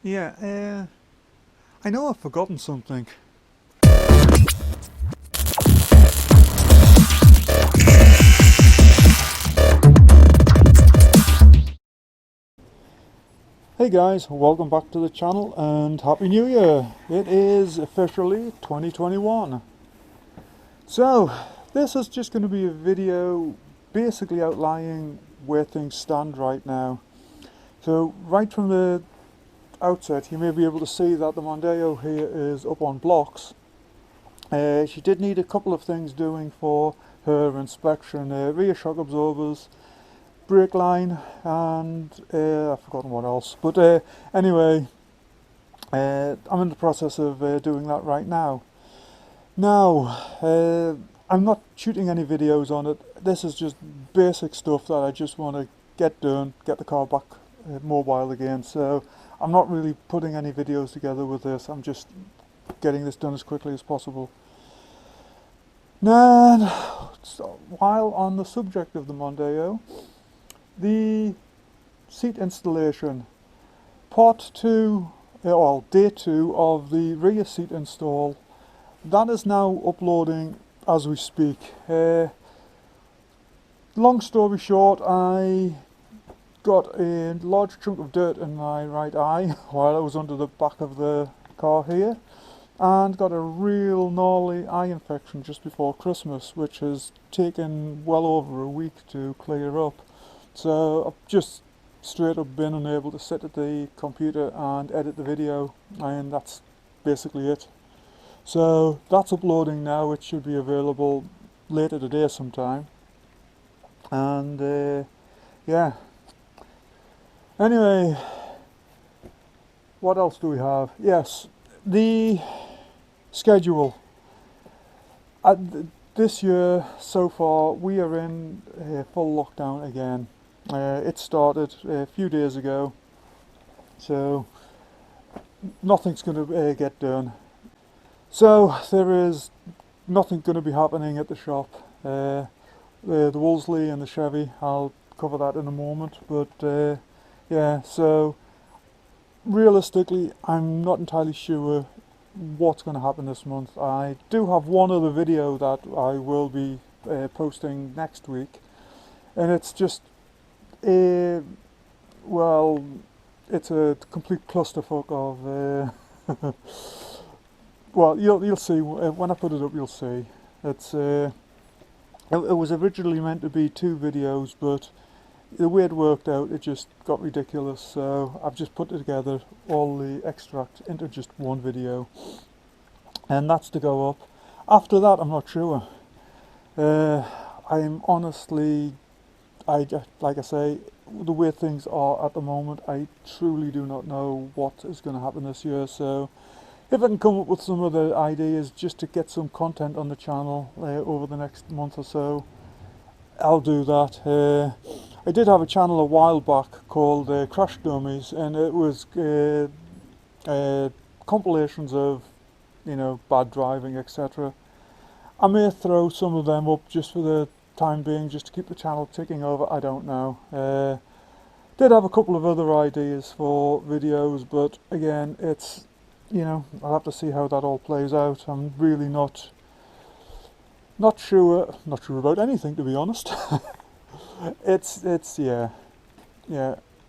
Yeah, I know I've forgotten something. Hey guys, welcome back to the channel and Happy New Year! It is officially 2021. So, this is just going to be a video basically outlining where things stand right now. So, right from the outset, you may be able to see that the Mondeo here is up on blocks. She did need a couple of things doing for her inspection, rear shock absorbers, brake line, and I've forgotten what else. But anyway, I'm in the process of doing that right now. Now, I'm not shooting any videos on it. This is just basic stuff that I just want to get done, get the car back mobile again. So I'm not really putting any videos together with this. I'm just getting this done as quickly as possible. Now, so while on the subject of the Mondeo, the seat installation, part 2, well, day 2 of the rear seat install, that is now uploading as we speak. Long story short, I got a large chunk of dirt in my right eye while I was under the back of the car here, and got a real gnarly eye infection just before Christmas, which has taken well over a week to clear up. So I've just straight up been unable to sit at the computer and edit the video, and that's basically it. So that's uploading now. It should be available later today sometime. And yeah. Anyway, what else do we have? Yes, the schedule. This year so far we are in full lockdown again. It started a few days ago, so nothing's going to get done. So there is nothing going to be happening at the shop. The Wolseley and the Chevy, I'll cover that in a moment, but yeah, so realistically I'm not entirely sure what's going to happen this month. I do have one other video that I will be posting next week, and it's just a, well, it's a complete clusterfuck of well, you'll see when I put it up. You'll see. It's it was originally meant to be 2 videos, but the way it worked out, it just got ridiculous. So I've just put together all the extract into just one video, and that's to go up. After that, I'm not sure. I'm honestly, like I say, the way things are at the moment, I truly do not know what is going to happen this year. So if I can come up with some other ideas just to get some content on the channel over the next month or so, I'll do that. I did have a channel a while back called Crash Dummies, and it was compilations of, you know, bad driving, etc. I may throw some of them up just for the time being, just to keep the channel ticking over. I don't know. Did have a couple of other ideas for videos, but again, it's, you know, I'll have to see how that all plays out. I'm really not sure about anything, to be honest. It's yeah,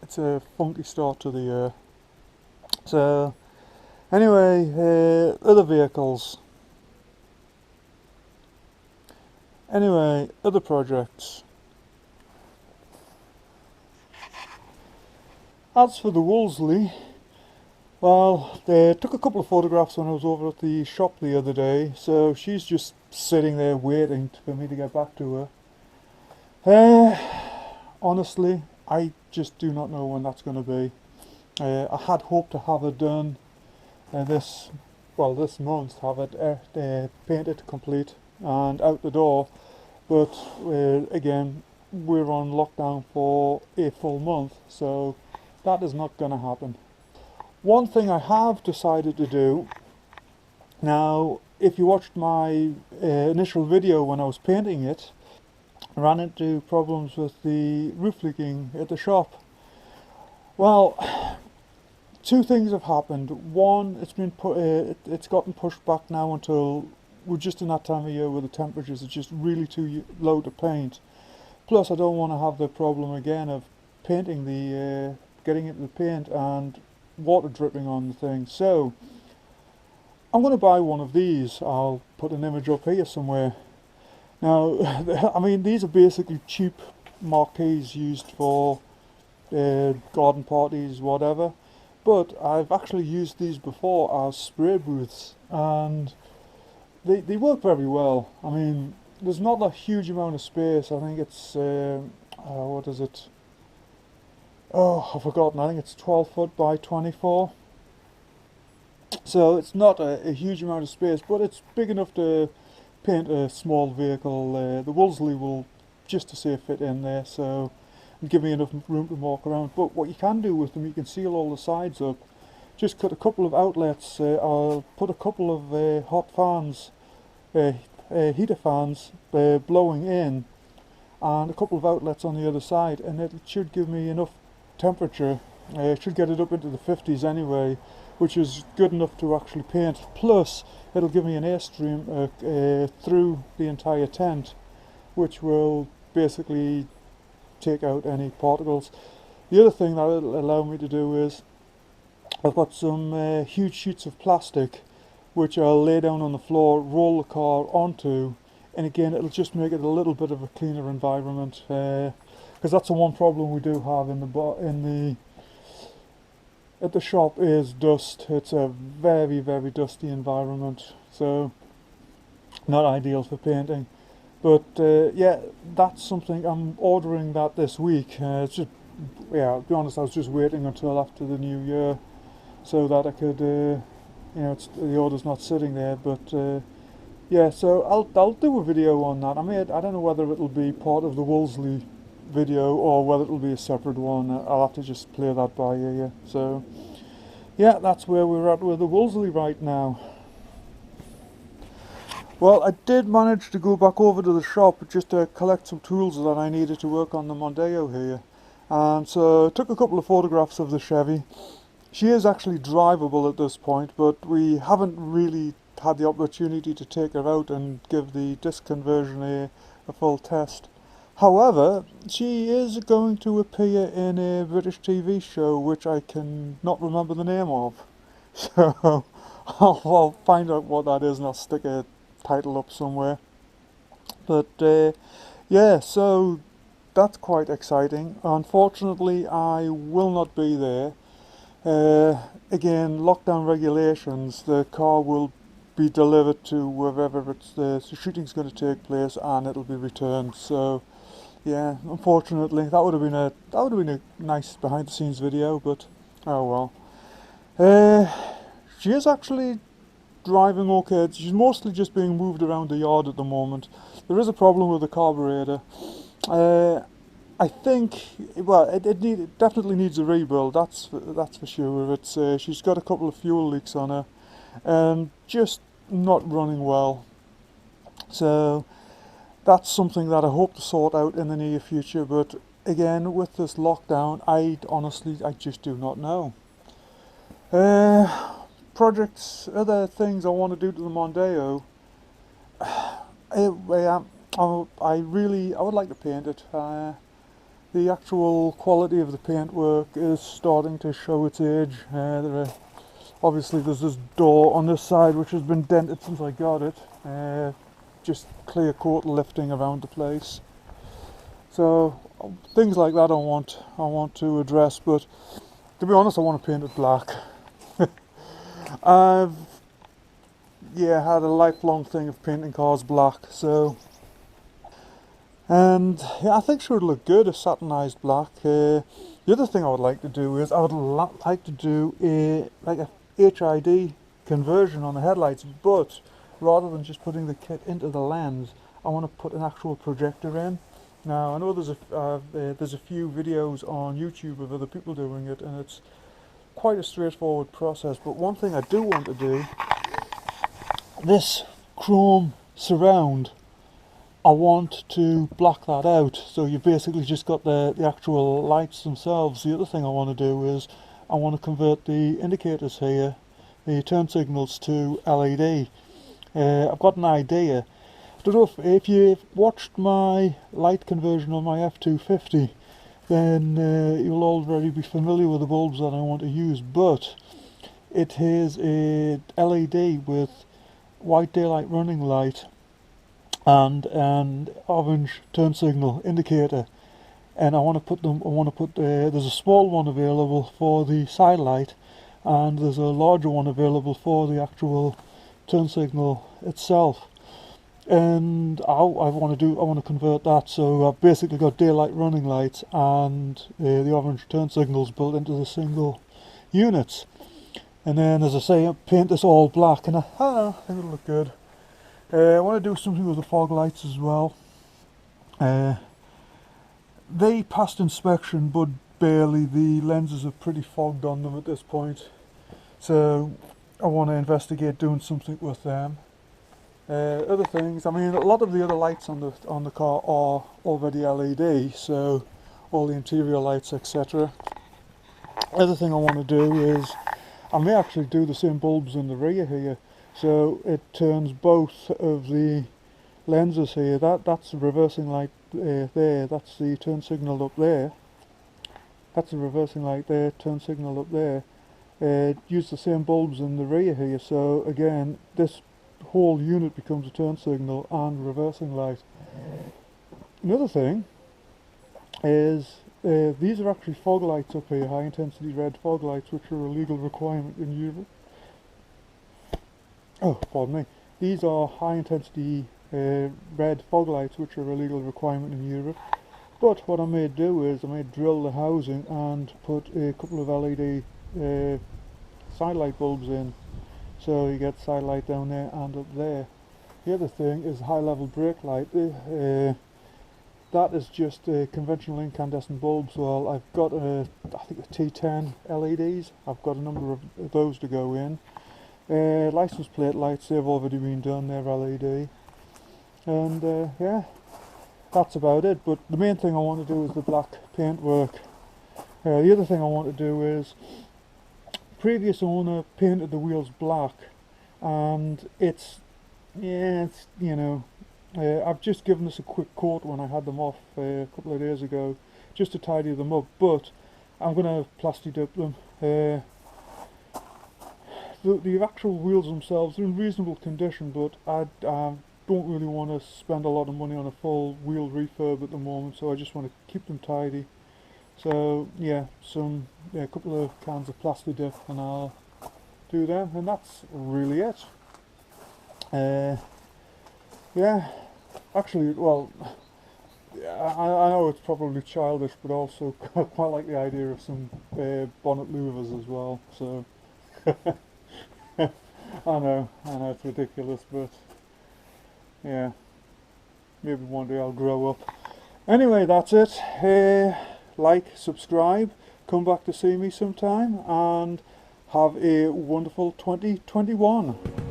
it's a funky start to the year. So anyway, other vehicles. Anyway, other projects. As for the Wolseley, well, they took a couple of photographs when I was over at the shop the other day, so she's just sitting there waiting for me to get back to her. Honestly, I just do not know when that's going to be. I had hoped to have it done this month, have it painted complete and out the door, but again, we're on lockdown for a full month, so that is not going to happen. One thing I have decided to do, now if you watched my initial video when I was painting it, I ran into problems with the roof leaking at the shop. Well, two things have happened. One, it's been it's gotten pushed back now until we're just in that time of year where the temperatures are just really too low to paint. Plus, I don't want to have the problem again of painting getting into the paint and water dripping on the thing. So I'm going to buy one of these. I'll put an image up here somewhere. Now, I mean, these are basically cheap marquees used for garden parties, whatever. But I've actually used these before as spray booths, and they work very well. I mean, there's not a huge amount of space. I think it's what is it? Oh, I've forgotten. I think it's 12 foot by 24. So it's not a huge amount of space, but it's big enough to paint a small vehicle. The Wolseley will just to say fit in there, so and give me enough room to walk around. But what you can do with them, you can seal all the sides up. Just cut a couple of outlets. I'll put a couple of hot fans, heater fans, blowing in, and a couple of outlets on the other side, and it should give me enough temperature. It should get it up into the 50s anyway, which is good enough to actually paint. Plus, it'll give me an airstream through the entire tent, which will basically take out any particles. The other thing that it'll allow me to do is I've got some huge sheets of plastic which I'll lay down on the floor, roll the car onto, and again it'll just make it a little bit of a cleaner environment, because that's the one problem we do have at the shop is dust. It's a very, very dusty environment, so not ideal for painting. But yeah, that's something I'm ordering that this week. It's just, yeah, I'll be honest, I was just waiting until after the new year so that I could, you know, the order's not sitting there. But yeah, so I'll do a video on that. I don't know whether it'll be part of the Wolseley video or whether it'll be a separate one. I'll have to just play that by ear. So yeah, that's where we're at with the Wolseley right now. Well, I did manage to go back over to the shop just to collect some tools that I needed to work on the Mondeo here. And so I took a couple of photographs of the Chevy. She is actually drivable at this point, but we haven't really had the opportunity to take her out and give the disc conversion a full test. However, she is going to appear in a British TV show which I can not remember the name of. So I'll find out what that is and I'll stick a title up somewhere. But yeah, so that's quite exciting. Unfortunately, I will not be there. Again, lockdown regulations, the car will be delivered to wherever the shooting's going to take place, and it'll be returned. So yeah, unfortunately, that would have been a nice behind the scenes video, but oh well. She is actually driving okay. She's mostly just being moved around the yard at the moment. There is a problem with the carburetor. I think, well, it definitely needs a rebuild. That's for sure. It's she's got a couple of fuel leaks on her, and just not running well. So that's something that I hope to sort out in the near future. But again, with this lockdown, I just do not know. Projects, other things I want to do to the Mondeo. I would like to paint it. The actual quality of the paintwork is starting to show its age. Obviously there's this door on this side which has been dented since I got it. Just clear coat lifting around the place. So things like that I want to address, but to be honest I want to paint it black. I've had a lifelong thing of painting cars black, so, and yeah, I think she would look good, a satinized black. The other thing I would like to do is I would like to do a HID conversion on the headlights, but rather than just putting the kit into the lens, I want to put an actual projector in. Now I know there's a few videos on YouTube of other people doing it, and it's quite a straightforward process. But one thing I do want to do, this chrome surround, I want to block that out, so you've basically just got the actual lights themselves. The other thing I want to do is I want to convert the indicators here, the turn signals, to LED. I've got an idea. I don't know if you've watched my light conversion on my F250, then you'll already be familiar with the bulbs that I want to use, but it is a LED with white daylight running light and an orange turn signal indicator, and I want to put there's a small one available for the side light, and there's a larger one available for the actual turn signal itself. And I want to convert that, so I've basically got daylight running lights and the orange turn signals built into the single units. And then, as I say, I paint this all black, and I think it'll look good. I want to do something with the fog lights as well. They passed inspection, but barely. The lenses are pretty fogged on them at this point, so I want to investigate doing something with them. Other things, I mean, a lot of the other lights on the car are already LED, so all the interior lights, etc. Other thing I want to do is, I may actually do the same bulbs in the rear here, so it turns both of the lenses here. That's the reversing light there, that's the turn signal up there. That's the reversing light there, turn signal up there. Use the same bulbs in the rear here, so again, this whole unit becomes a turn signal and reversing light. Another thing is these are actually fog lights up here, high intensity red fog lights, which are a legal requirement in Europe. Oh, pardon me. These are high intensity red fog lights, which are a legal requirement in Europe. But what I may do is I may drill the housing and put a couple of LED side light bulbs in. So you get side light down there and up there. The other thing is high level brake light. That is just a conventional incandescent bulbs. Well, I've got I think a T10 LEDs. I've got a number of those to go in. License plate lights, they've already been done, they're LED. And yeah, that's about it. But the main thing I want to do is the black paint work. The other thing I want to do is, previous owner painted the wheels black, and it's you know, I've just given this a quick coat when I had them off a couple of days ago, just to tidy them up, but I'm going to plasti dip them. The actual wheels themselves are in reasonable condition, but I don't really want to spend a lot of money on a full wheel refurb at the moment, so I just want to keep them tidy. So yeah, a couple of cans of plasti dip and I'll do them, and that's really it. Yeah, actually, well, I know it's probably childish, but also quite like the idea of some bonnet louvers as well, so I know it's ridiculous, but yeah, maybe one day I'll grow up. Anyway, that's it. Like, subscribe, come back to see me sometime, and have a wonderful 2021.